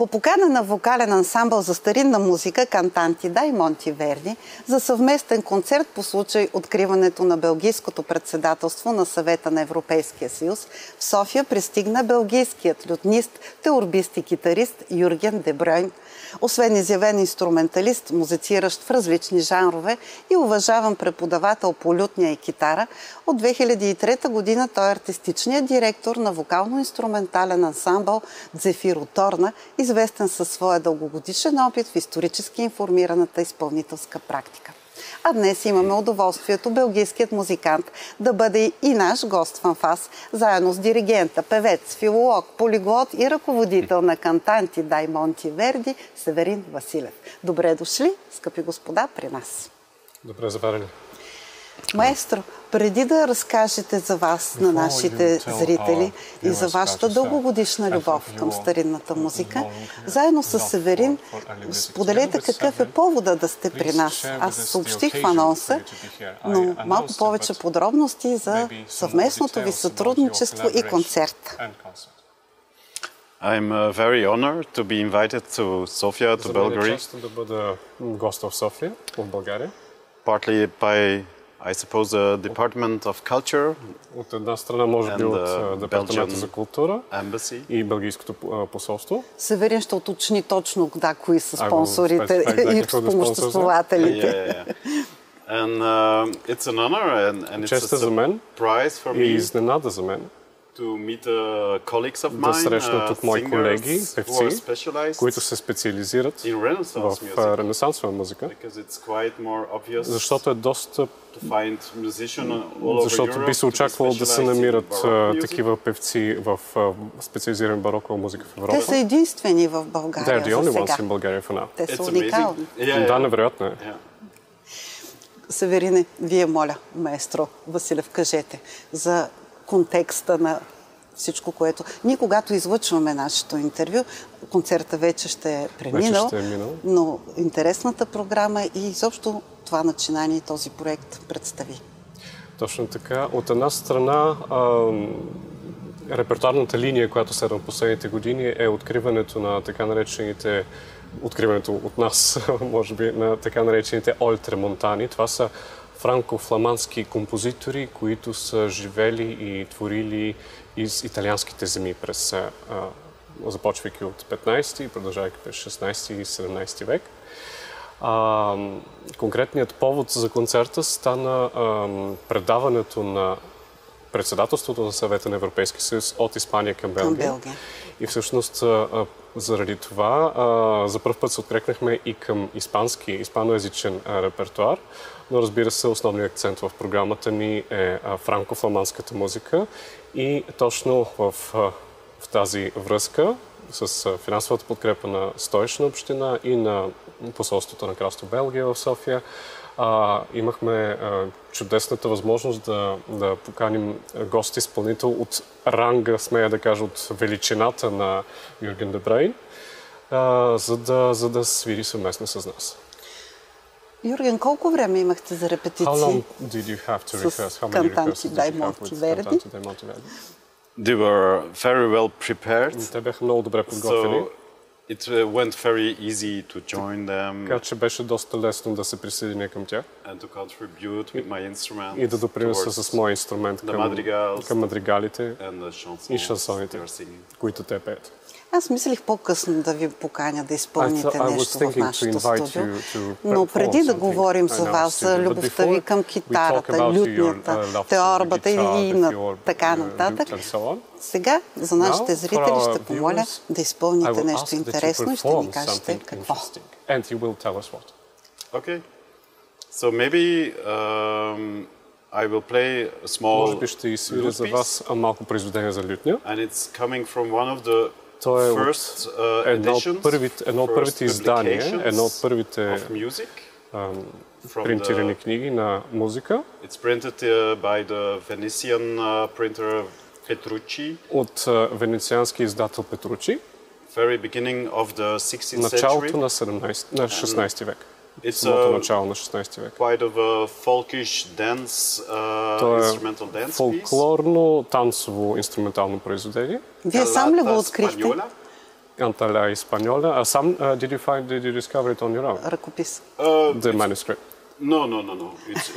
По покана на вокален ансамбъл за старинна музика Cantanti DAI MONTI VERDI за съвместен концерт по случай откриването на Белгийското председателство на Съвета на Европейския съюз, в София пристигна белгийският лютнист, теорбист и китарист Юрген Де. Освен изявен инструменталист, музициращ в различни жанрове и уважаван преподавател по лютня и китара, от 2003 година той е артистичният директор на вокално-инструментален ансамбъл Дзефироторна, известен със своя дългогодишен опит в исторически информираната изпълнителска практика. А днес имаме удоволствието белгийският музикант да бъде и наш гост в Анфас, заедно с диригента, певец, филолог, полиглот и ръководител на Cantanti DAI MONTI VERDI Северин Василев. Добре дошли, скъпи господа, при нас. Добре заварени. Маестро, преди да разкажете за вас на нашите зрители и за вашата дългогодишна любов към старинната музика, заедно с Северин споделете какъв е повода да сте при нас. Аз съобщих в анонса, но малко повече подробности за съвместното ви сътрудничество и концерта. I'm very honored to be invited to Sofia, to Bulgaria. За мен е чест да бъда гост в София, в България. Partly by, I suppose, the Department of Culture. От една страна, може би, от Департамента за култура и Белгийското посолство. Северин ще уточни точно кои са спонсорите и спомоществователите. And it's an honor and it's a surprise for me. И изненада за мен да срещна тук мои колеги, певци, които се специализират в ренесансова музика, защото е доста... Защото би се очаквало да се намират такива певци в специализирана барокова музика в Европа. Те са единствени в България за сега. Те са уникални. Да, невероятно е. Северине, вие, моля, маестро Василев, кажете за контекста на всичко, което... Ние, когато излъчваме нашето интервю, концерта вече ще е преминал, но интересната програма и изобщо това начинание и този проект представи. Точно така. От една страна, репертоарната линия, която следва в последните години, е откриването на така наречените, откриването от нас, може би, на така наречените ольтремонтани. Това са франко-фламандски композитори, които са живели и творили из италианските земи през, започвайки от 15 и продължавайки през 16 и 17 век. Конкретният повод за концерта стана предаването на председателството на Съвета на Европейския съюз от Испания към Белгия. И всъщност заради това за първ път се открехнахме и към испаноязичен репертоар, но разбира се, основният акцент в програмата ни е франко-фламандската музика и точно в тази връзка с финансовата подкрепа на Столична община и на посолството на Кралство Белгия в София имахме чудесната възможност да поканим гост-изпълнител от ранга, смея да кажа, от величината на Юрген Де, за да свири съвместно с нас. Юрген, колко време имахте за репетиции с Cantanti DAI MONTI VERDI? They were very well prepared. Те бяха много добре подготвени. It went very easy to join them. Така че беше доста лесно да се присъединя към тях. And to contribute with my instrument. И да допринеса с моя инструмент към мадригалите и шансоните, които те пеят. Аз мислих по-късно да ви поканя да изпълните нещо в нашото студио, но преди да говорим за вас, за любовта ви към китарата, лютнята, теорбата и така нататък, сега за нашите зрители ще помоля да изпълните нещо интересно и ще ни кажете какво. Okay. So maybe I will play a small Може би ще изсвиря за вас малко произведение за лютня. And it's coming from one of the То е едно от първите издания, едно от първите принтирани книги на музика. It's printed by the Venetian printer Petrucci. От венециански издател Петручи. Very beginning of the 16th century. Началото на 16 век. It's начало на 16 век. Quite of a folkish dance, instrumental dance piece. Фолклорно танцово инструментално произведение. Вие сам ли го открихте? ante la española. Did you discover it on your own? Ръкопис. The manuscript. No.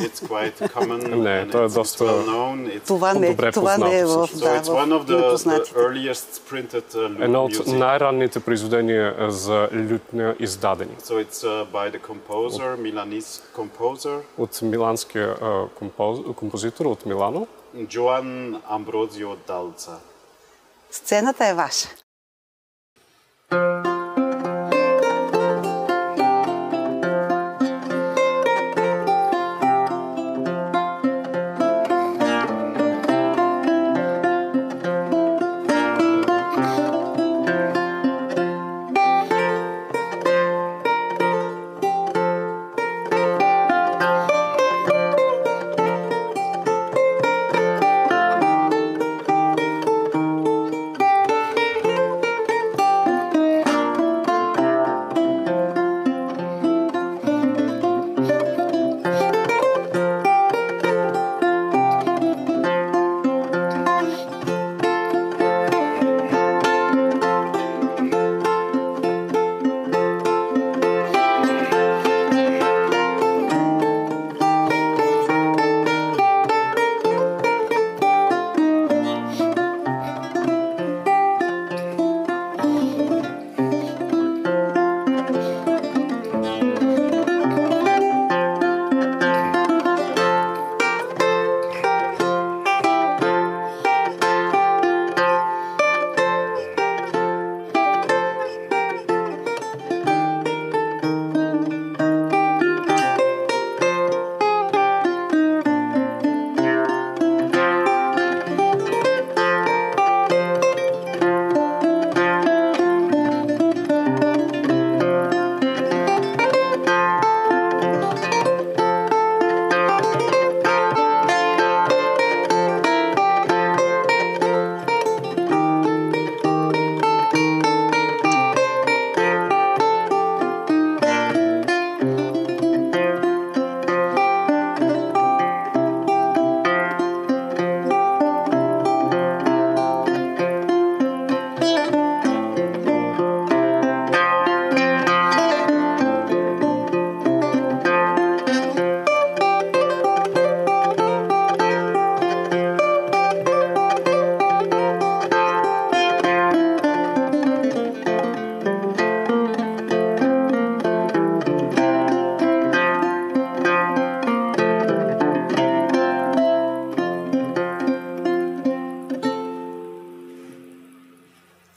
It's quite common and it's well known. Това не е в So it's one of the earliest printed lute едно от music. най-ранните произведения за лютня издадени. So it's by the composer, Milanese composer. От миланския композитор от Милано. Joan Ambrosio Dalza. Сцената е ваша.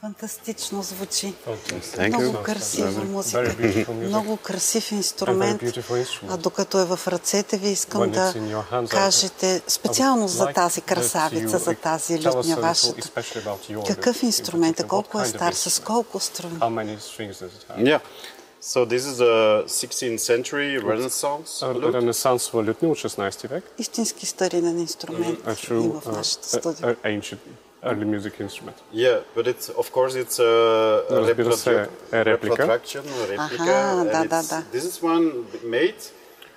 Фантастично звучи. Много красива музика. Много красив инструмент. А докато е в ръцете ви, искам да кажете специално за тази красавица, за тази лютня вашата. Какъв инструмент е? Колко е стар? С колко струни? So this is a 16th century Renaissance lute. Ренесансова лютня от 16 век. Истински старинен инструмент има в нашата студия. Early music instrument. Yeah, but it's of course it's a reproduction, this is one made.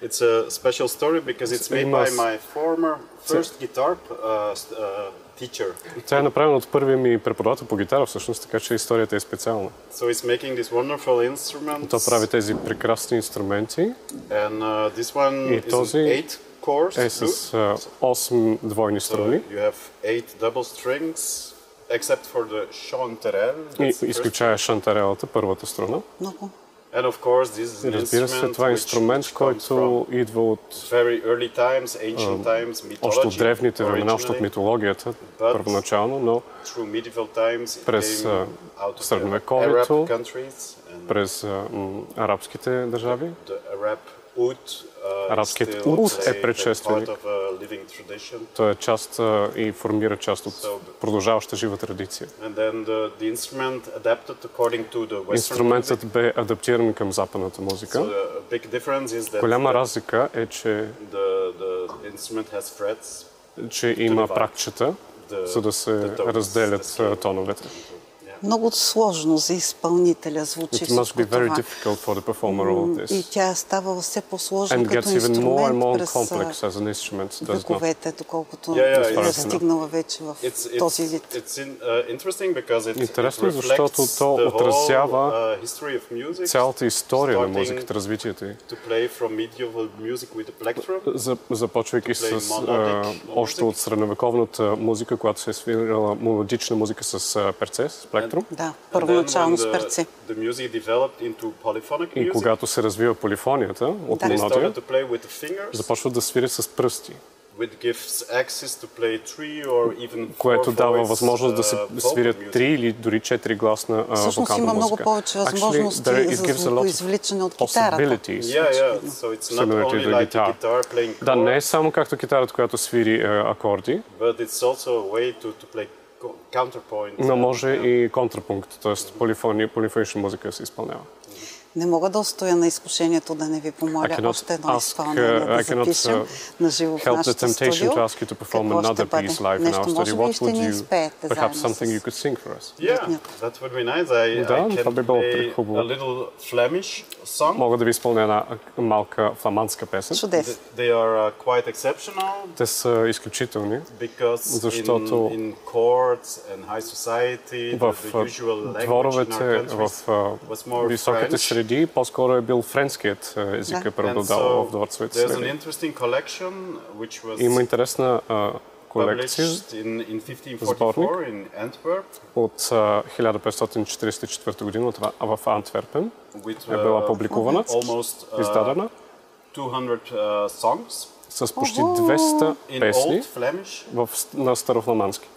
It's a special story because it's made by my former first guitar teacher. Тя е направена от първия ми преподавател по гитара, всъщност, така че историята е специална. So it's making this wonderful instruments. То прави тези прекрасни инструменти. And this one is 8 chords. Е с 8 двойни струни. So you have 8 double strings, except for the chanterelle. Изключая шантарелата, първата струна. Много. And of course, this is an разбира се, това е инструмент, който идва от още от древните времена, още от митологията, първоначално, но през средновековието, през арабските държави. Арабският ут е предшественик. Той е част и формира част от продължаваща жива традиция. Инструментът бе адаптиран към западната музика. Голяма разлика е, че има пракчета, за да се разделят тоновете. Много сложно за изпълнителя звучи всичко това. И тя става все по-сложна като инструмент през вековете, доколкото е стигнала вече в този вид. Интересно, защото то отразява цялата история на музиката, развитието й. Започвайки с още от средновековната музика, която се е свирила мелодична музика с перце, с плектрум. Да, първоначално с перце. И когато се развива полифонията от мелодия, започват да свирят с пръсти, което дава възможност да се свирят 3 или дори 4 гласна вокална музика. Всъщност има много повече възможности за звукоизвличане от китарата. Да, не е само както китарата, която свири акорди, но може и контрапункт, т.е. полифонична музика се изпълнява. Не мога да устоя на изкушението да не ви помоля още едно изпълнение да запишем на живо в нашото студио. Какво ще бъде? Нещо може би ще ни изпеете заедно с Да, това би било хубаво. Мога да ви изпълня една малка фламандска песен. Чудесно. Те са изключителни, защото в дворовете, в високите среди, по-скоро е бил френският език е преобладавал в дворцовете среди. Има интересна колекция, сборник от 1544 година в Антверпен. Е била публикувана, издадена с почти 200 песни на старофламандски.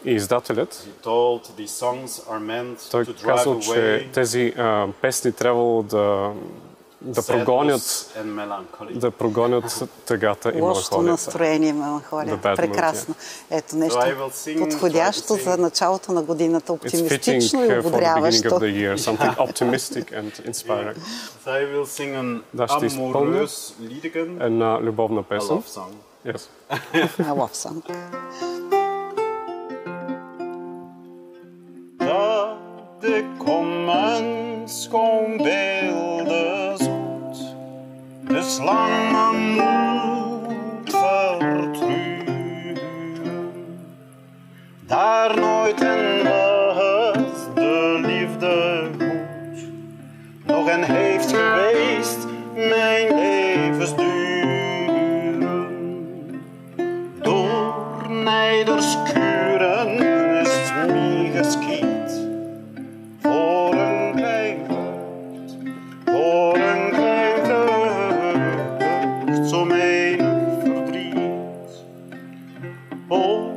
И издателят, той казал, че тези песни трябвало да прогонят тъгата и меланхолията. Лошото настроение и меланхолия. Прекрасно. Ето нещо подходящо за началото на годината, оптимистично и ободряващо. Да, ще изпълня една любовна песен. Yes. I love song. Det kommen skal bildes ut, det slange mot fortruen. Der nøyten was de liefde goed, nog en heeft geweest mijn levensduren. Door nijderskuren is mij geschied. Voor een klein vrucht, zo menig verdriet. Op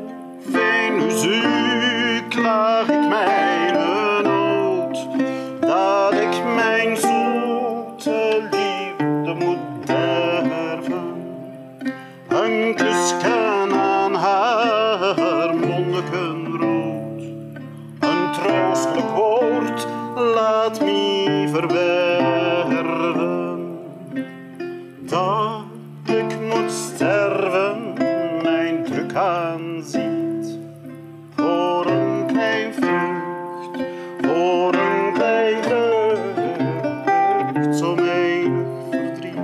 een muziek klaag ik mijn nood, dat ik mijn zoete liefde moet derven. Een kusken aan haar monnikenrood, een troostelijk woord laat mij verwerven. Dat ik moet sterven, mijn druk aanziet. Voor een klein vrucht, voor een klein vrucht, zo menig verdriet.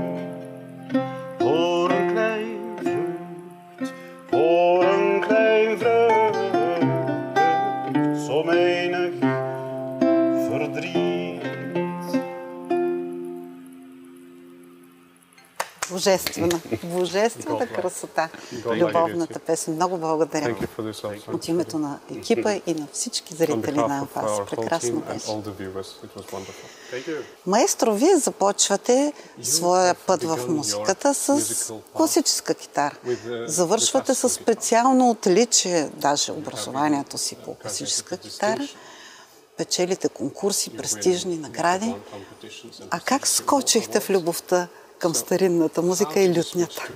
Voor een klein vrucht, voor een klein vrucht, zo menig verdriet. Божествена красота. Любовната песен. Много благодаря. От името на екипа и на всички зрители на Анфас. Прекрасно беше. Маестро, вие започвате своя път в музиката с класическа китара. Завършвате с специално отличие, даже образованието си по класическа китара. Печелите конкурси, престижни награди. А как скочихте в любовта към старинната музика и лютнята?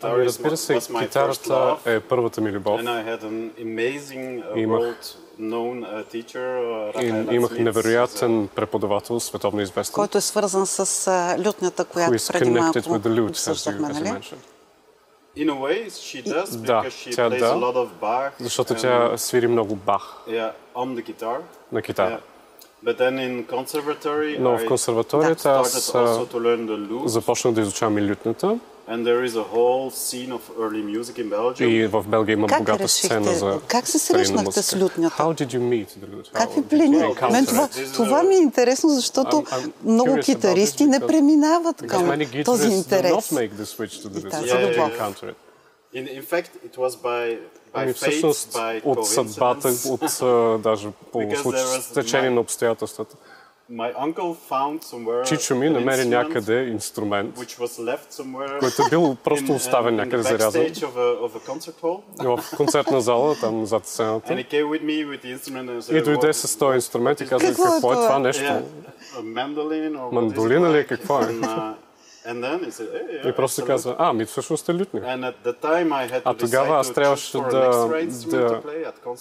Разбира се, китарата е първата ми любов. Имах невероятен преподавател, световно известен, който е свързан с лютнята, която преди малко обсъждахме, нали? In a way, she does, Да, because she тя plays да, a lot of Bach. защото тя свири много Бах Yeah, on the guitar. на китара. But then in conservatory, Но в консерваторията аз started also to learn the lute. започнах да изучавам и лютната. And there is a whole scene of early music in Belgium. И в Белгия има богата сцена за как се срещнахте с лютнята? How did you meet the lute? Как ви плени? Това ми е интересно, защото много китаристи не преминават към този интерес. И тази любов. In fact, it was by всъщност от съдбата, даже по стечение на обстоятелствата. Чичо ми намери някъде инструмент, който е бил просто оставен някъде зарязан в концертна зала, там зад сцената. И дойде с този инструмент и каза, какво е това нещо? Мандолина ли е? Какво е? И просто казва, всъщност е лютник. А тогава аз трябваше да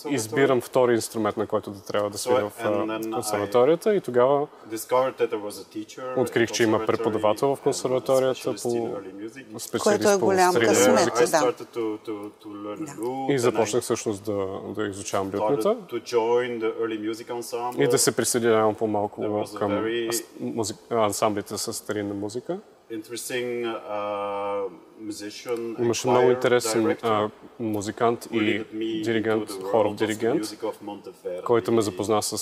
избирам втори инструмент, на който да трябва да свиря в консерваторията, и тогава открих, че има преподавател в консерваторията по специалист по средна музика. И започнах всъщност да изучавам лютната и да се присъединявам по-малко към ансамблите с старинна музика. Имаше много интересен музикант и диригент, хоров диригент, който ме запозна с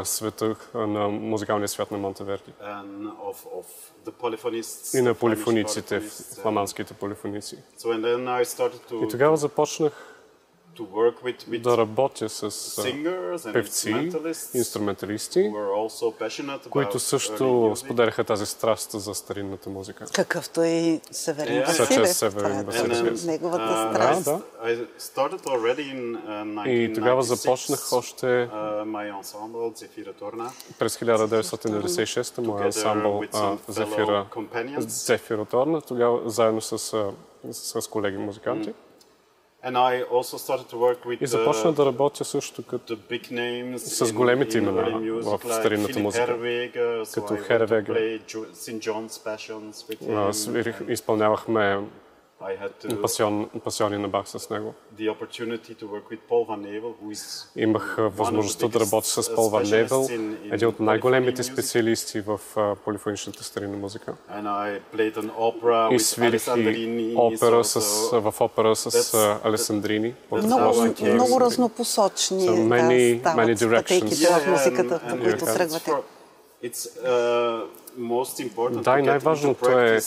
света на музикалния свят на Монтеверди и на полифониците, фламандските полифоници. И тогава започнах да работя с певци, инструменталисти, които също споделяха тази страст за старинната музика. Какъвто е Северин Василев. Северин Василев. Неговата страст. И тогава започнах още през 1996 моя ансамбъл Зефироторна, тогава заедно с колеги музиканти. И започна да работя също с големите имена в старинната музика, като Херевеге. Изпълнявахме пасиони на Бах с него. Имах възможността да работя с Пол Ван Невел, един от най-големите специалисти в полифоничната старинна музика. И свирих и в опера с Алесандрини. Много разнопосочни стават пътеките в музиката, по които тръгвате. Да, и най-важното е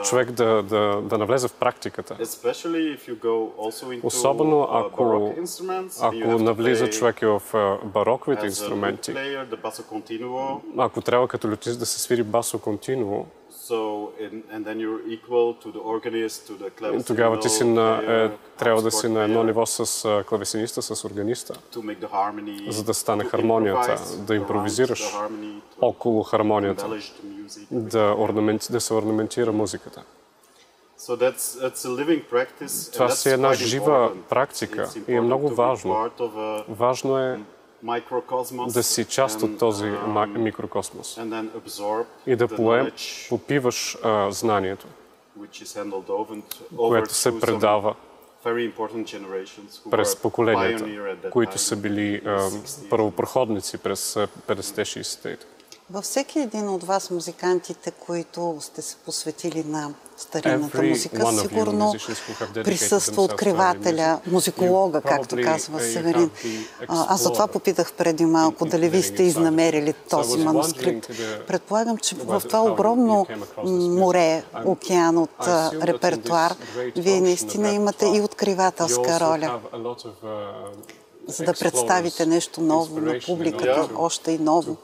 човек да навлезе в практиката. Особено ако навлиза човек и в бароковите инструменти. Ако трябва като лютнист да се свири басо континуо, тогава ти трябва да си на едно ниво с клавесиниста, с органиста, за да стане хармонията, да импровизираш около хармонията, да се орнаментира музиката. Това си е една жива практика и е много важно. Важно е да си част от този микрокосмос и да попиваш знанието, което се предава през поколенията, които са били първопроходници през 50-60-те. Във всеки един от вас, музикантите, които сте се посветили на старинната музика, сигурно присъства откривателя, музиколога, както казва Северин. Аз затова попитах преди малко дали ви сте изнамерили този манускрипт. Предполагам, че в това огромно море, океан от репертоар, вие наистина имате и откривателска роля, за да представите нещо ново на публиката, още и ново.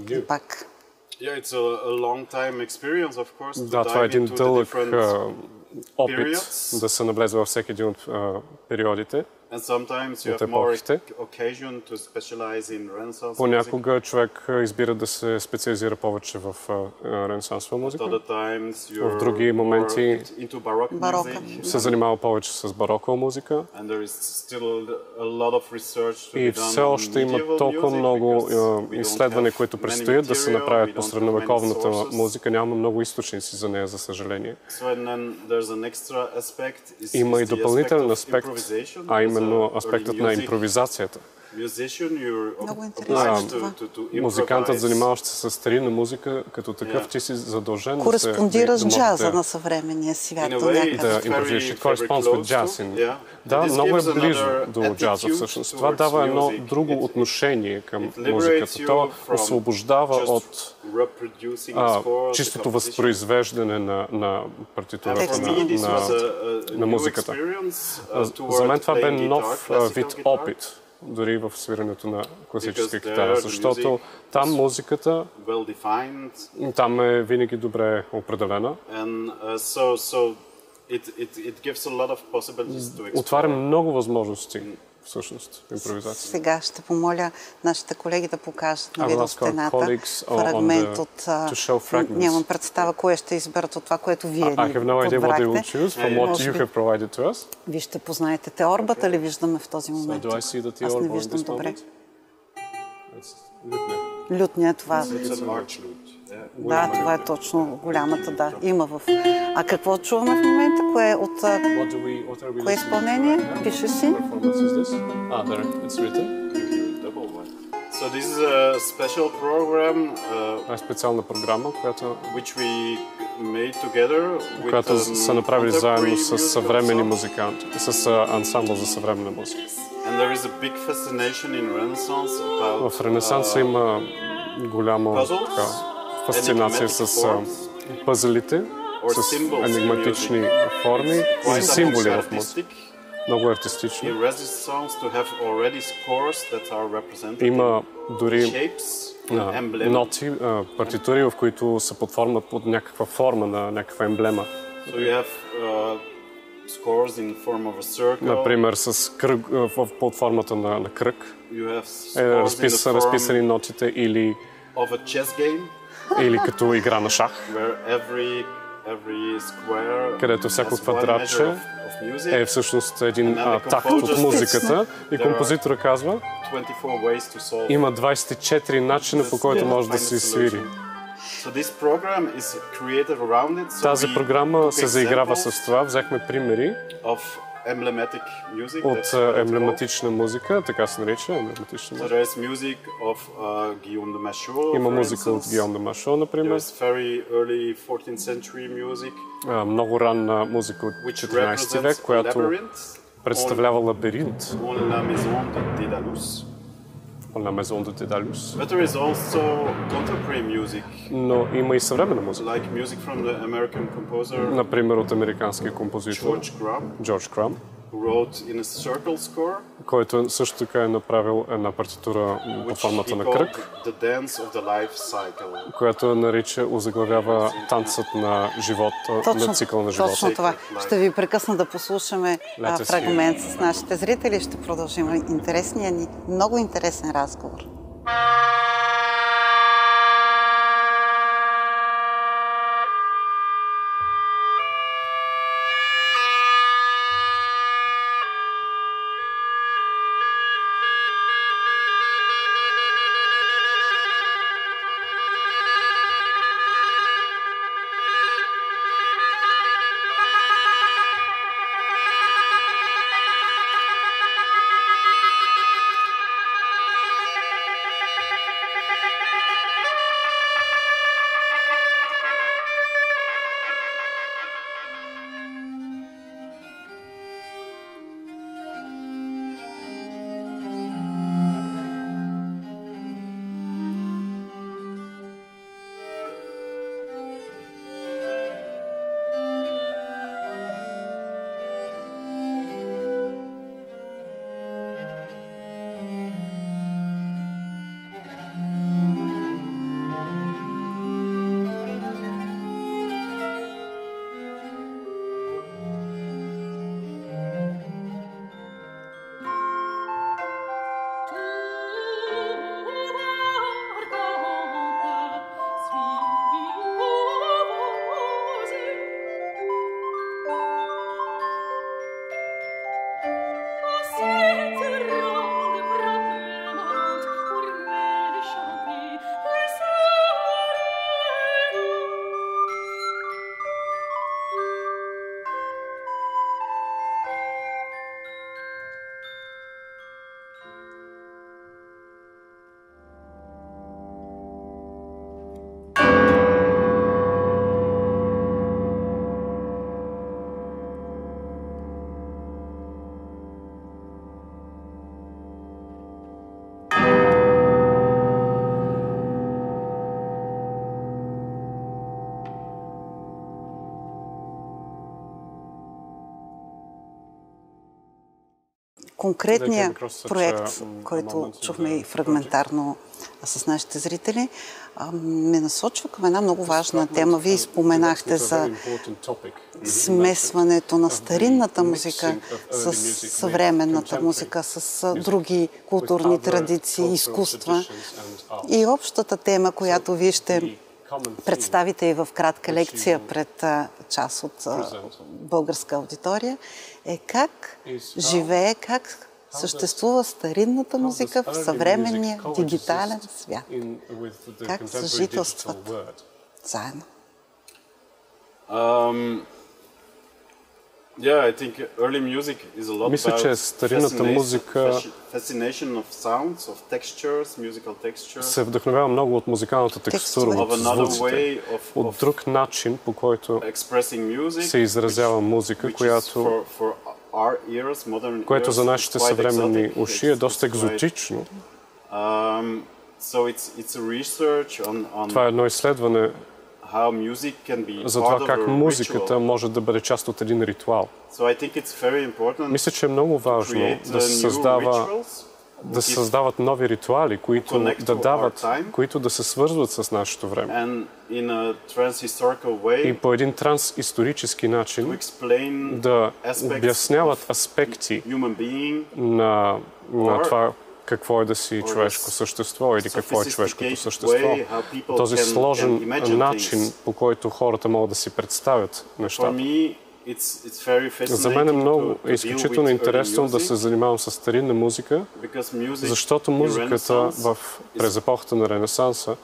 И пак. Да, това е един дълъг опит да се навлезе във всеки един от периодите. от епохите. Понякога човек избира да се специализира повече в ренесансова музика. В други моменти се занимава повече с барокова музика. И все още има толкова много изследвания, които предстоят да се направят по средновековната музика. Няма много източници за нея, за съжаление. Има и допълнителен аспект, а именно аспектът на импровизацията. Много интересно. Музикантът, занимаващ се с старинна музика, като такъв, ти си задължен да кореспондира с джаза на съвременния свят. Да импровизираш. It corresponds with jazz. Да, много е близо до джаза всъщност. Това дава едно друго отношение към музиката. То освобождава от чистото възпроизвеждане на партитурата на музиката. За мен това бе нов вид опит, дори в свирането на класическа китара, защото там музиката там е винаги добре определена. Отваря много възможности, всъщност, импровизация. Сега ще помоля нашите колеги да покажат на видеостената фрагмент от... Нямам представа кое ще изберат от това, което вие ни подбрахте. Вие ще познаете теорбата ли виждаме в този момент? Аз не виждам добре. Лютния, това. Да, това е точно голямата, да. Има в... А какво чуваме в момента? Кое е от... Кое изпълнение? Пише си? So this is a special program, специална програма, която са направили заедно с съвременни музиканти, с ансамбъл за съвременна музика. В Ренесанса има голяма фасцинация с пъзелите, с енигматични форми и символи в музика. Много артистично. Има дори ноти, партитури, в които са под някаква форма, на някаква емблема. Например, с кръг, под формата на кръг. Са разписани нотите или като игра на шах, където всяко квадратче е всъщност един такт от музиката и композитора казва, има 24 начина, по който може да се свири. Тази програма се заиграва с това. Взехме примери от емблематична музика, така се нарича емблематична музика. Има музика от Гийом де Машо, например. Много ранна музика от 14 век, която представлява лабиринт. La Maison de Dédalus. But there is also contemporary music. Но има и съвременна музика. Like music from the American composer. Например, от американския композитор Джордж Крам, който също така е направил една партитура по формата на кръг, която озаглавява танцът на живота, на цикъл на живота. Точно това. Ще ви прекъсна да послушаме фрагмент с нашите зрители. Ще продължим интересния ни, много интересен разговор. конкретния проект, който чухме и фрагментарно с нашите зрители, ме насочва към една много важна тема. Вие споменахте за смесването на старинната музика с съвременната музика, с други културни традиции, изкуства. И общата тема, която вие ще представите и в кратка лекция пред част от българска аудитория, е как живее, как съществува старинната музика в съвременния дигитален свят. Как съжителстват заедно. Мисля, че старинната музика се вдъхновява много от музикалната текстура, от звуците, от друг начин, по който се изразява музика, което за нашите съвременни уши е доста екзотично. Това е едно изследване за това как музиката може да бъде част от един ритуал. Мисля, че е много важно да се създават нови ритуали, които да се свързват с нашето време. И по един трансисторически начин да обясняват аспекти на това какво е да си човешко същество или какво е човешкото същество. Този сложен начин, по който хората могат да си представят нещата. За мен е изключително интересно да се занимавам с старинна музика, защото музиката през епохата на Ренесанса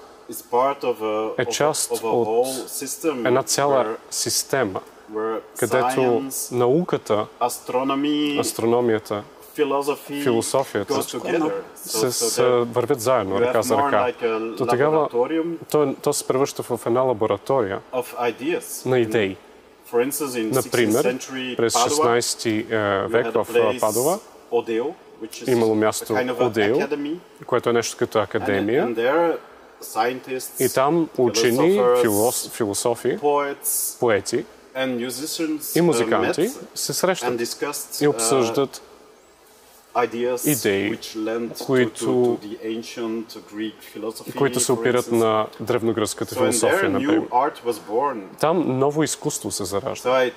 е част от една цяла система, където науката, астрономията, философията вървят заедно, ръка за ръка. До тогава то се превръща в една лаборатория на идеи. Например, през 16 век в Падова имало място Одео, което е нещо като академия. И там учени, философи, поети и музиканти се срещат и обсъждат идеи, които се опират на древногръцката философия, например. Там ново изкуство се заражда.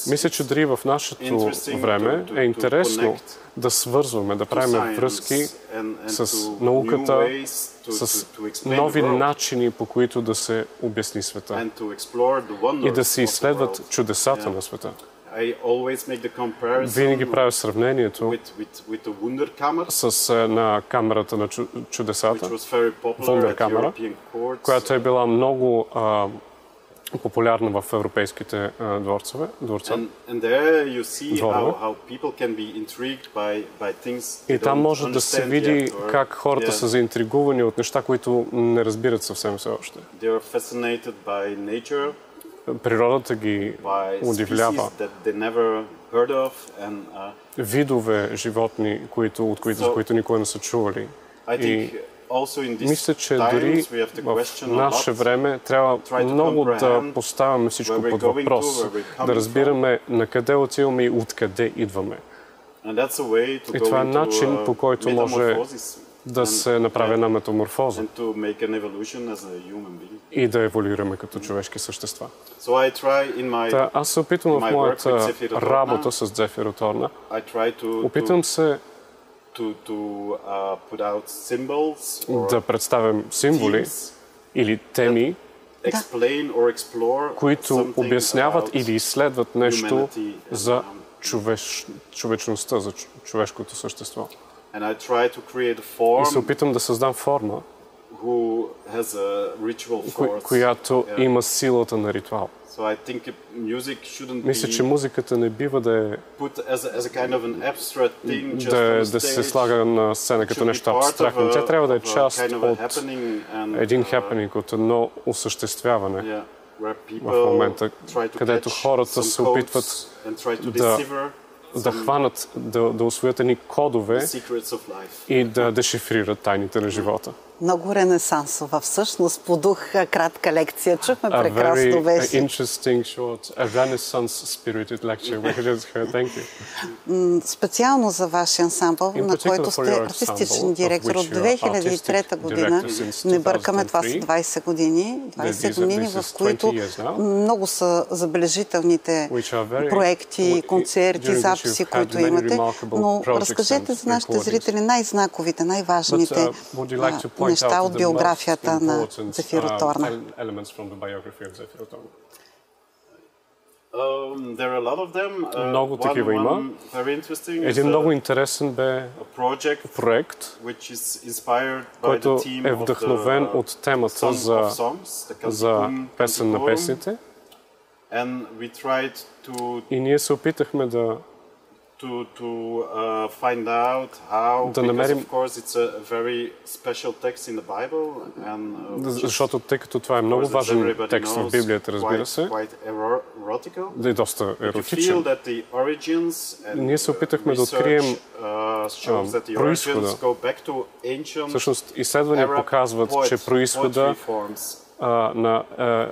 Мисля, че дори в нашето време е интересно да свързваме, да правим връзки с науката, с нови начини, по които да се обясни света и да се изследват чудесата на света. Винаги правя сравнението с камерата на чудесата, Вундеркамера, която е била много популярна в европейските дворцове. И там може да се види как хората са заинтригувани от неща, които не разбират съвсем все още. Природата ги удивлява. Видове животни, за които никога не са чували. И мисля, че дори в наше време трябва много да поставяме всичко под въпрос, да разбираме на къде отиваме и откъде идваме. И това е начин, по който може да се направи една метаморфоза и да еволюираме като човешки същества. Аз се опитвам в моята работа с Зефироторна, опитвам се да представям символи или теми, които обясняват или изследват нещо за човечността, за човешкото същество. И се опитам да създам форма, която има силата на ритуал. Мисля, че музиката не бива да се слага на сцена като нещо абстрактно. Тя трябва да е част от един хепенинг, от едно осъществяване в момента, където хората се опитват да хванат, да усвоят едни кодове и да дешифрират тайните на живота. Много ренесансова. Всъщност по дух кратка лекция. Чухме прекрасно беше. Interesting short, a Renaissance spirited lecture we just heard. Thank you. Специално за вашия ансамбъл, на който сте артистичен директор от 2003 година. Не бъркаме, това са 20 години. 20 години, в които много са забележителните проекти, концерти, записи, които имате. Но разкажете за нашите зрители най-знаковите, най-важните неща от биографията на Зефироторна. Много такива има. Един много интересен бе проект, който е вдъхновен от темата за песен на песните. И ние се опитахме да find out how, because of course it's a very special text in the Bible, and защото тъй като това е много важен текст в Библията, разбира се, да е доста еротичен. Ние се опитахме да открием произхода. Всъщност изследвания показват, че произхода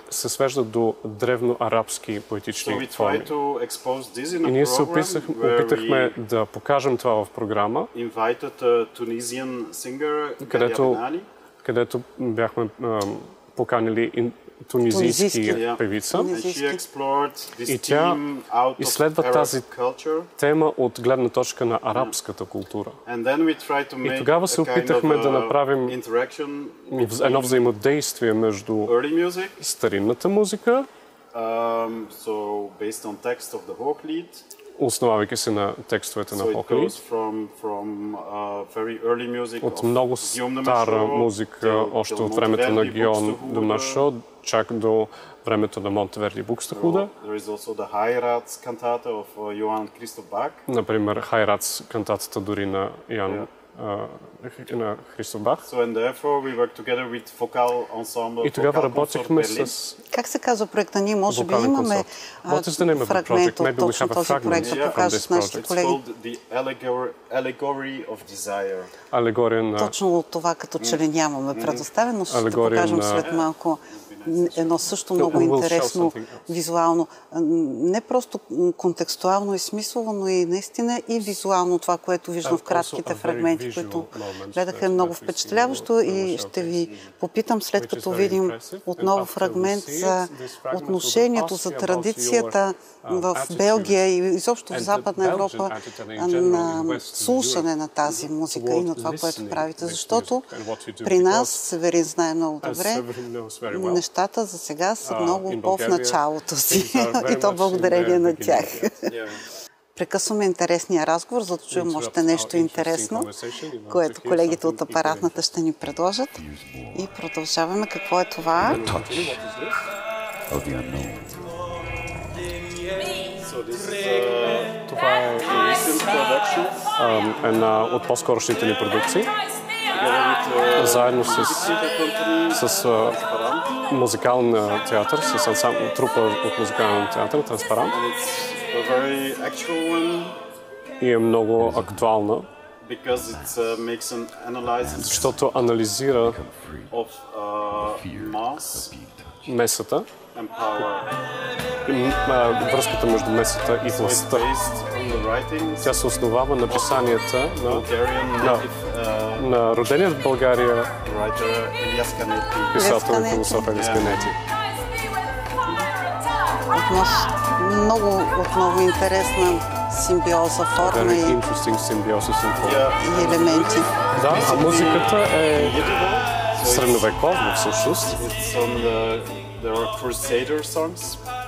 се свежда до древноарабски поетични форми. И ние се опитахме да покажем това в програма, където бяхме поканили тунизийски певица. И тя изследва тази тема от гледна точка на арабската култура. И тогава се опитахме да направим едно взаимодействие между старинната музика, основавайки се на текстовете на Хоклит, от много стара музика, още от времето на Гион до Машо, чак до времето на Монтеверди Букстахуда. Например, Хайрац кантатата дори на на Христоф Бах. И тогава работихме с... Как се казва проекта? Ние може би имаме фрагмент от точно този проект да покажа с нашите колеги. Алегория на... Точно от това като че ли нямаме предоставено, ще покажем след малко едно също много интересно визуално, не просто контекстуално и смислово, но и наистина и визуално това, което виждам в кратките фрагменти, които гледаха много впечатляващо, и ще ви попитам, след като видим отново фрагмент за отношението, за традицията в Белгия и изобщо в Западна Европа на слушане на тази музика и на това, което правите, защото при нас, Северин знае много добре, нещата за сега са много по-в началото си и то благодарение на тях. Прекъсваме интересния разговор, за да чуем още нещо интересно, което колегите от апаратната ще ни предложат. И продължаваме. Какво е това? Това е една от по-скорошните ни продукции, заедно с музикален театър, с трупа от музикален театър, Транспарант. И е много актуална, защото анализира месата, връзката между месата и властта. Тя се основава на писанията на роденият в България писател и философ Илияс Канети. Отново интересна симбиоза, форма и елементи. Да, а музиката е средновековна всъщност.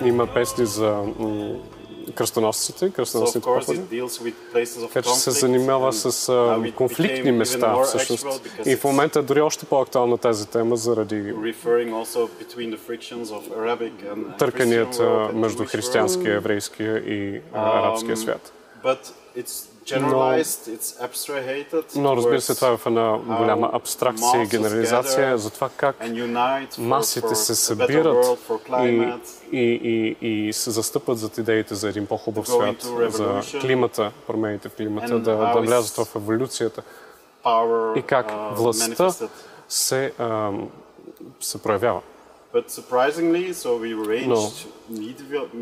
Има песни за кръстоносците походи, където се занимава с конфликтни места всъщност. И в момента дори още по-актуална тази тема заради търканията между християнския, еврейския и арабския свят. Но разбира се, това е в една голяма абстракция и генерализация за това как масите се събират и се застъпват зад идеите за един по-хубав свят, за климата, промените в климата, да влязат в еволюцията. И как властта се проявява. But surprisingly, so we arranged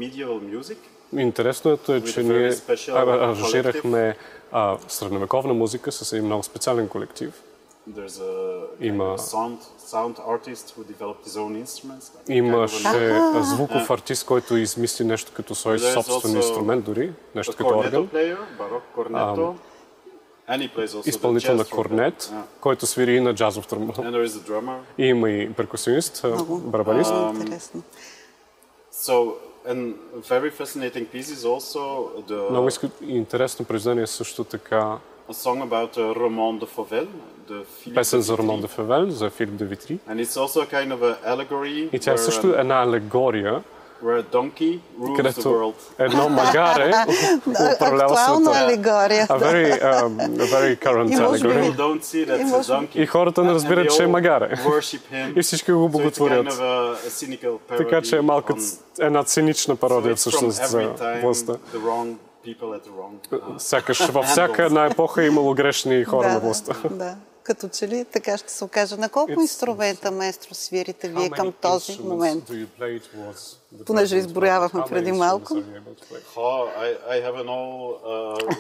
medieval music. Интересното е, че ние аранжирахме средновековна музика с един много специален колектив. Има имаше звуков артист, който измисли нещо като свой собствен инструмент дори, нещо като орган. Изпълнител на корнет, който свири и на джазов тромбон. И има и перкусионист, барабанист. Много интересно произведение също така песен за Роман де Фавел, за Филип де Витри. И тя също е една алегория, където едно магаре управлява света. Алегория. A very current allegory. И хората не разбират, че е магаре. И всички го боготворят. Така че е малко една цинична пародия всъщност за властта. Сякаш във всяка една епоха е имало грешни хора на властта. Да. Като че ли така ще се окаже. На колко инструмента, маестро, свирите вие към този момент? Понеже изброявахме преди малко.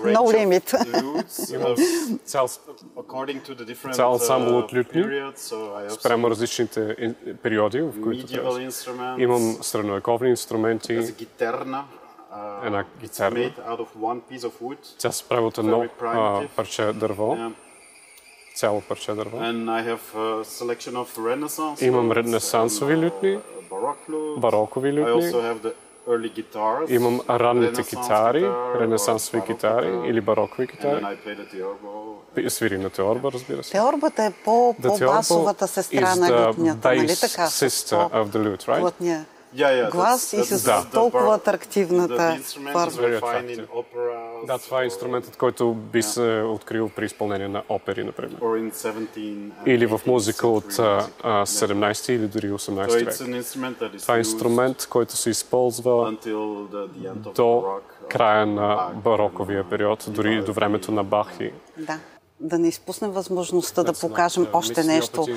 No limit. Цял ансамбъл от лютни, спрямо различните периоди, в които трябва. Имам средновековни инструменти. Една гитарна. Тя се прави от едно парче дърво. Цяло парче дърво. Имам ренесансови лютни, барокови лютни. Имам ранните китари, ренесансови китари или барокови китари. Свири на теорба, разбира се. Теорбата е по-басовата сестра на лютнята, нали така? Плътния глас и с толкова атрактивната форма. Да, това е инструментът, който би се открил при изпълнение на опери, например. Или в музика от 17 или дори 18 век. Това е инструмент, който се използва до края на бароковия период, дори до времето на Бах. Да не изпуснем възможността да покажем още нещо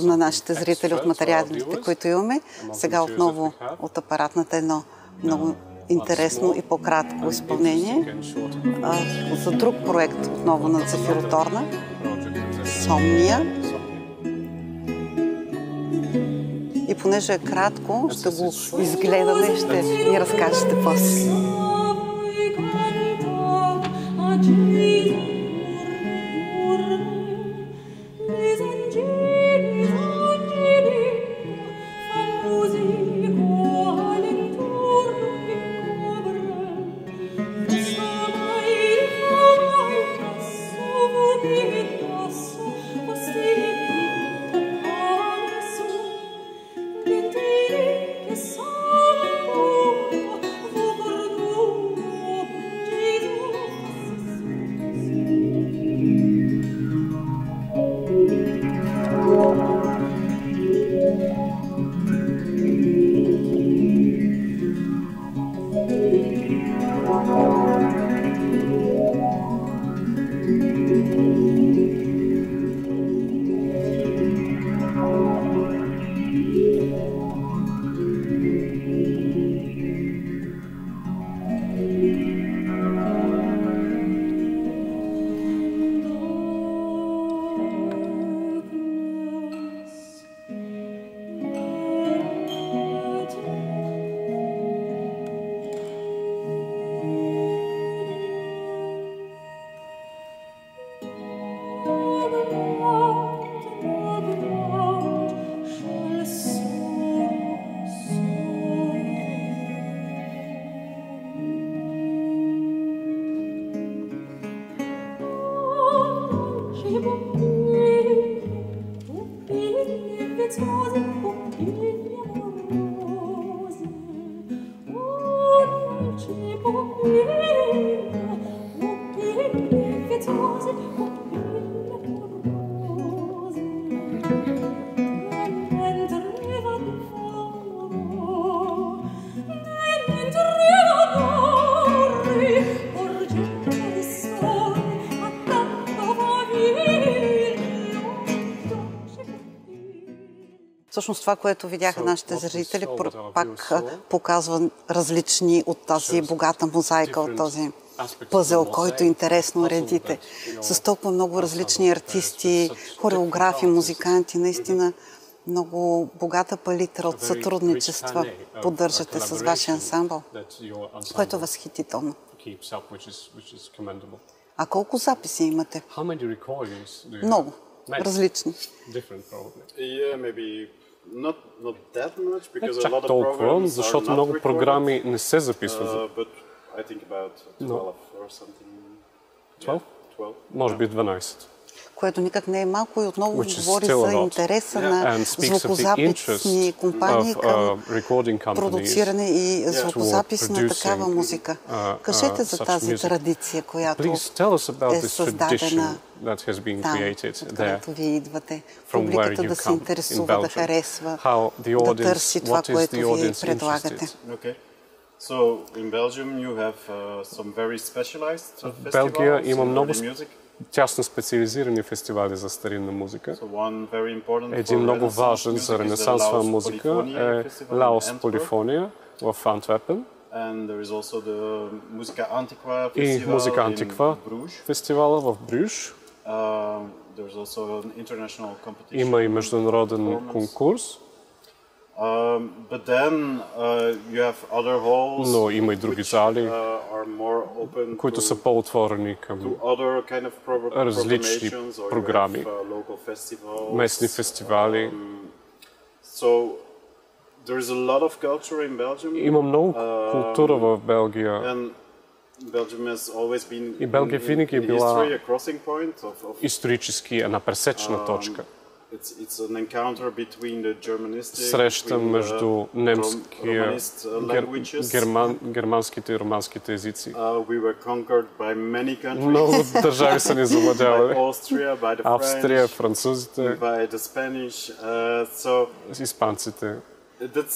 на нашите зрители от материалите, които имаме. Сега отново от апаратната едно много интересно и по-кратко изпълнение за друг проект отново на Цефироторна. Сомния. И понеже е кратко, ще го изгледаме и ще ни разкажете после. всъщност това, което видяха нашите зрители, пак показва различни от тази богата мозайка, от този пъзел, който интересно редите. С толкова много различни артисти, хореографи, музиканти, наистина много богата палитра от сътрудничества поддържате с вашия ансамбъл, което е възхитително. А колко записи имате? Много. Различни. Чак толкова, защото много програми не се записват. 12? Може би 12. Което никак не е малко и отново говори за интереса на звукозаписни компании към продуциране и звукозапис на такава музика. Кажете за тази традиция, която е създадена там, откъдето вие идвате. Публиката да се интересува, да харесва, да търси това, което вие предлагате. So in Belgium you have some very specialized festivals. Белгия има много тясно специализирани фестивали за старинна музика. Един много важен за ренесансова музика е Лаос Полифония в Антверпен. И Музика Антиква фестивала в Брюж. Има и международен конкурс. Но има и други зали, които са по-отворени към различни програми, местни фестивали. Има много култура в Белгия. И Белгия винаги е била исторически една пресечна точка. Среща между немския, германските и романските езици. Много държави са ни завладявали. Австрия, французите, испанците.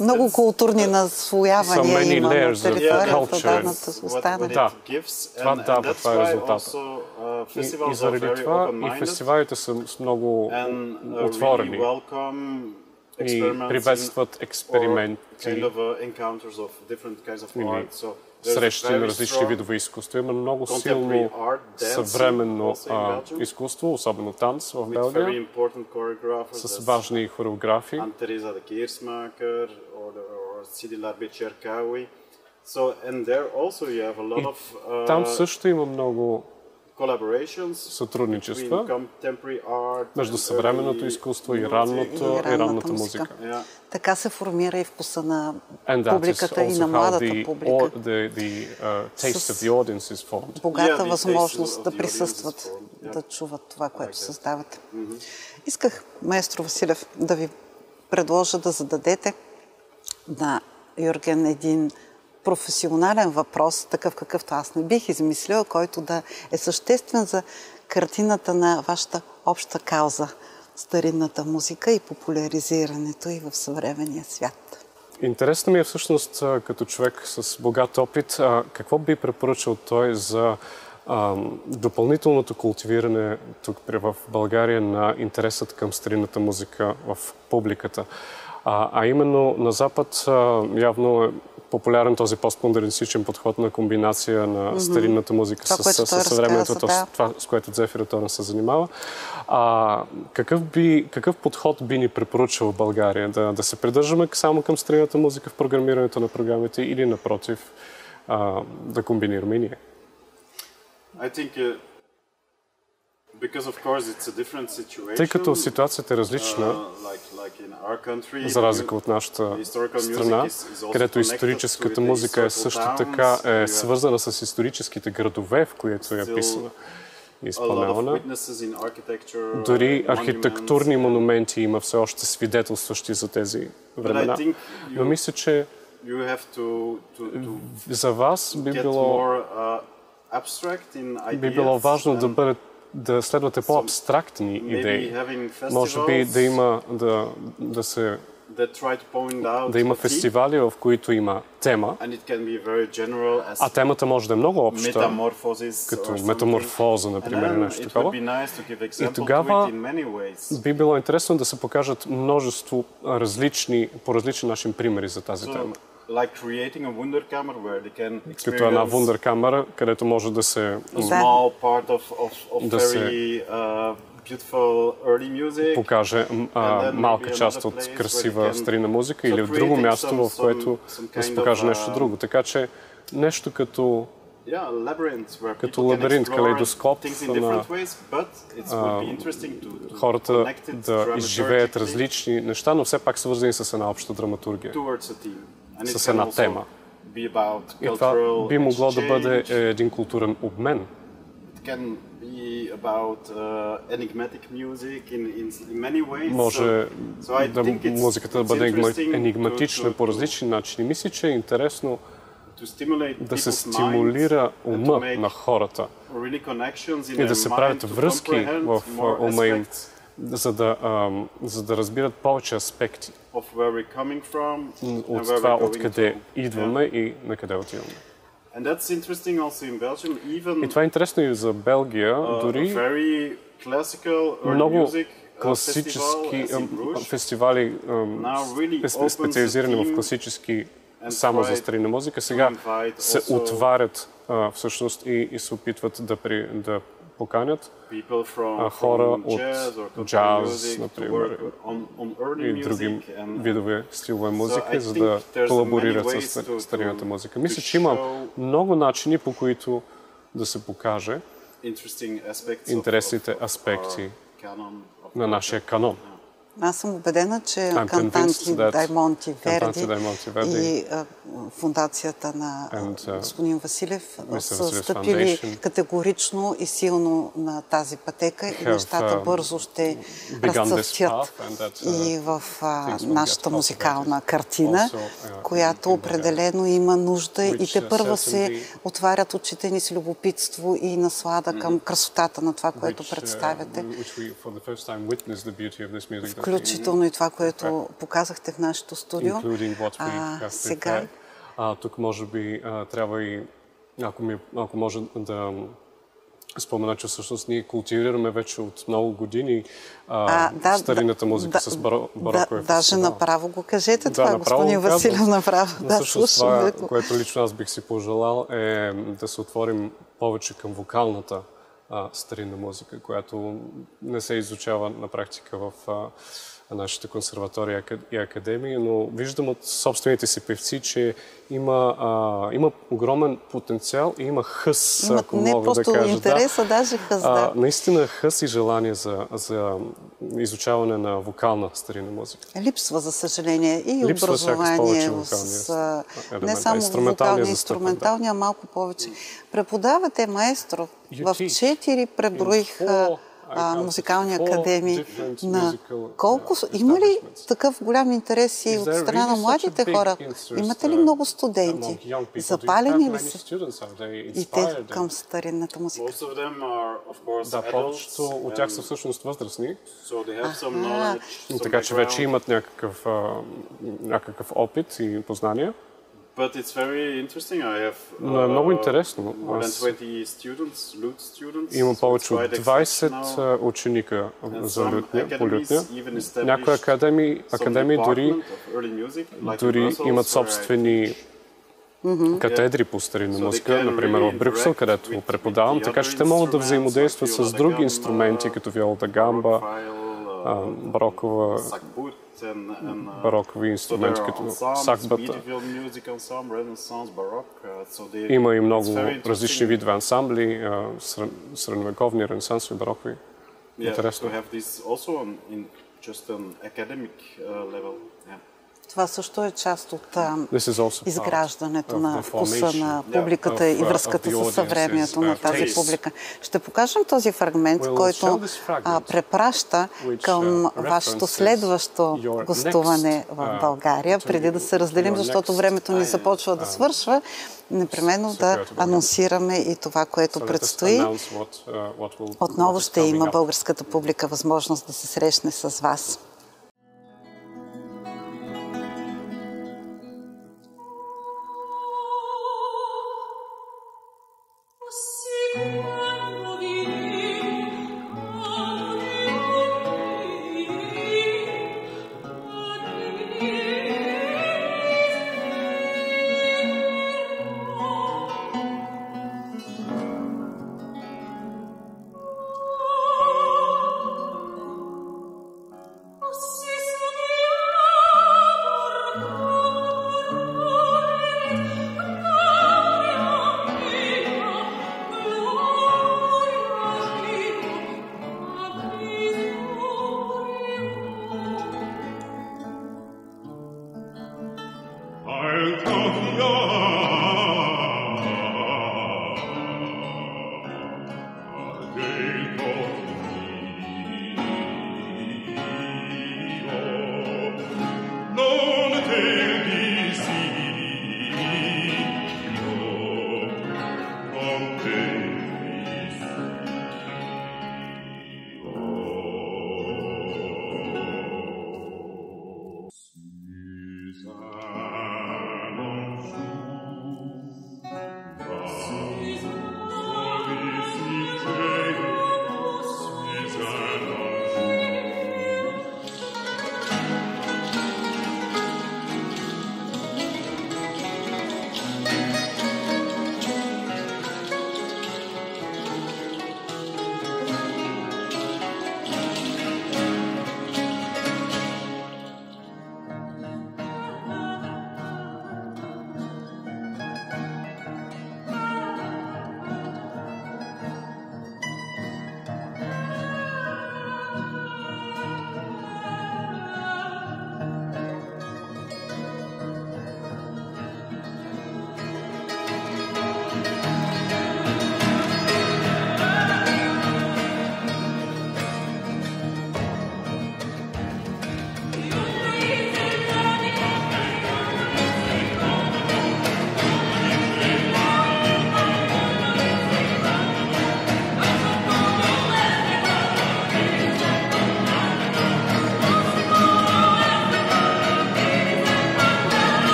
Много културни наслоявания има на територията, дадената останали. Да, това дава, това е резултата. И заради това и фестивалите са много отворени и приветстват експерименти или срещи на различни видове изкуства. Има много силно съвременно изкуство, особено танц в Белгия, с важни хореографи. И там също има много сътрудничества между съвременното изкуство и ранната музика. Така се формира и вкуса на публиката и на младата публика. С богата възможност да присъстват, да чуват това, което създавате. Исках, маестро Василев, да ви предложа да зададете на Юрген един професионален въпрос, такъв какъвто аз не бих измислила, който да е съществен за картината на вашата обща кауза, старинната музика и популяризирането и в съвременния свят. Интересно ми е всъщност като човек с богат опит, какво би препоръчал той за допълнителното култивиране тук в България на интересът към старинната музика в публиката. А именно на Запад явно е популярен този постмодернистичен подход на комбинация на старинната музика с съвременното, това, с което Зефирът се занимава. Какъв подход би ни препоръчал в България? Да се придържаме само към старинната музика в програмирането на програмите или напротив да комбинираме и ние? Тъй като ситуацията е различна, за разлика от нашата страна, където историческата музика е също така свързана с историческите градове, в които е писана и изпълнявана. Дори архитектурни монументи има все още свидетелстващи за тези времена. Но мисля, че за вас би било важно да следвате по-абстрактни идеи. Може би да се да има фестивали, в които има тема, а темата може да е много обща, като метаморфоза, например, нещо такова. И тогава би било интересно да се покажат множество по различен начин примери за тази тема. Като една вундеркамера, където може да се покаже малка част от красива старинна музика или от друго място, в което да се покаже нещо друго. Така че нещо като лабиринт, калейдоскоп на хората да изживеят различни неща, но все пак свързани с една обща драматургия, с една тема. И това би могло да бъде един културен обмен. Може музиката да бъде енигматична по различни начини. Мисля, че е интересно да се стимулира ума на хората и да се правят връзки в ума им, за да разбират повече аспекти от това, откъде идваме и на къде отиваме. И това е интересно и за Белгия, дори много класически фестивали, специализирани в класически само за старинна музика, сега се отварят всъщност и се опитват да поканят хора от джаз, например, и други видове стилове музика, за да колаборират с старинната музика. Мисля, че има много начини, по които да се покаже интересните аспекти на нашия канон. Аз съм убедена, че Cantanti DAI MONTI VERDI и фундацията на господин Василев са стъпили категорично и силно на тази пътека и нещата бързо ще разцъфтят и в нашата музикална картина, която определено има нужда и тепърва се отварят очите ни с любопитство и наслада към красотата на това, което представяте. Включително и това, което показахте в нашето студио. Сега... тук може би трябва и, ако може да спомена, че всъщност ние култивираме вече от много години старинната музика с бароковия фестивал. Даже направо го кажете това, господин Василев, направо. Всъщност това, което лично аз бих си пожелал, е да се отворим повече към вокалната старинна музика, която не се изучава на практика в нашите консерватории и академии, но виждам от собствените си певци, че има огромен потенциал и има хъс, ако мога да кажа. Не просто интерес, а даже хъс, да. Наистина хъс и желание за изучаване на вокална старинна музика. Липсва, за съжаление, и образование с не само вокалния, инструменталния, а малко повече. Преподавате, маестро. В 4 преброих музикални академии. Колко има ли такъв голям интерес и от страна на младите хора? Имате ли много студенти? Запалени ли са и те към старинната музика? Да, повечето от тях са всъщност възрастни. Така че вече имат някакъв опит и познания. Но е много интересно. Има повече от 20 ученика за по лютня. Някои академии дори имат собствени катедри по старинна музика, например в Брюксел, където преподавам, така че те могат да взаимодействат с други инструменти, като виолата гамба, барокови инструменти, като сакбата. Има и много различни видове ансамбли, средновековни, ренесансови, барокови. Интересно. Това също е част от изграждането на вкуса на публиката и връзката с съвремието на тази публика. Ще покажем този фрагмент, който препраща към вашето следващо гостуване в България, преди да се разделим, защото времето ни започва да свършва. Непременно да анонсираме и това, което предстои. Отново ще има българската публика възможност да се срещне с вас.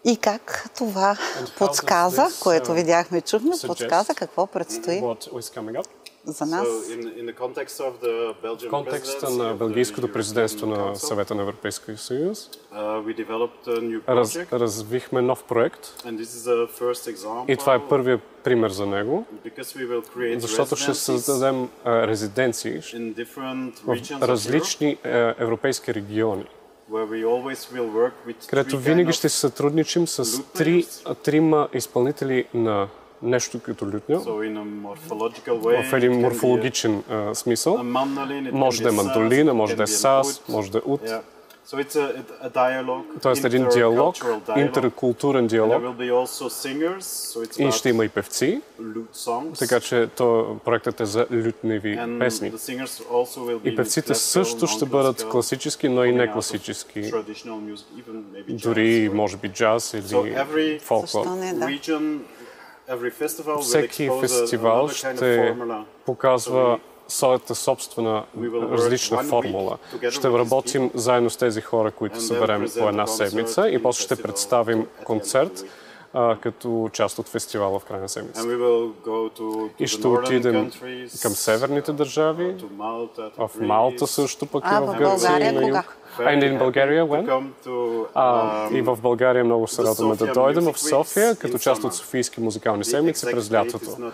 И как това подсказа, което видяхме, чухме, подсказа какво предстои за нас? В контекста на Белгийското президентство на Съвета на Европейския съюз развихме нов проект и това е първият пример за него, защото ще създадем резиденции в различни европейски региони, където винаги ще се сътрудничим с трима изпълнители на нещо като лютня, в един морфологичен смисъл. Може да е мандолина, може да е сас, може да е ут. Тоест един диалог, интеркултурен диалог. И ще има и певци, така че проектът е за лютневи песни. И певците също ще бъдат класически, но и не класически. Дори, може би, джаз или фолклор. Всеки фестивал ще показва своята собствена различна формула. Ще работим заедно с тези хора, които съберем по една седмица и после ще представим концерт като част от фестивала в края на седмица. И ще отидем към северните държави, в Малта също пък и в Гърция и на юг. In Bulgaria, when? И в България много се радваме да дойдем в София, като част от Софийски музикални седмици през лятото.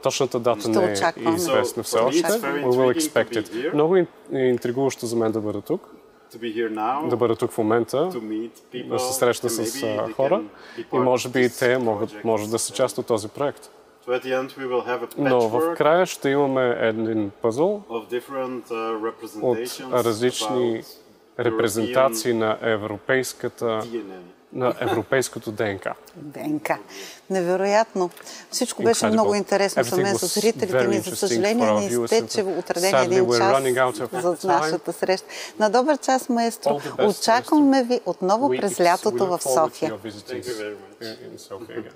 Точната дата не е известна все още. We will expect it. Много е интригуващо за мен да бъда тук. Да бъда тук в момента, да се срещна с хора и може би и те може да са част от този проект. Но в края ще имаме един пъзъл от различни репрезентации на европейското ДНК. ДНК. Невероятно. Всичко беше много интересно за мен, за зрителите ни. За съжаление ни изтече отреден един час за нашата среща. На добър час, маестро. Очакваме ви отново през лятото в София. Разговаря.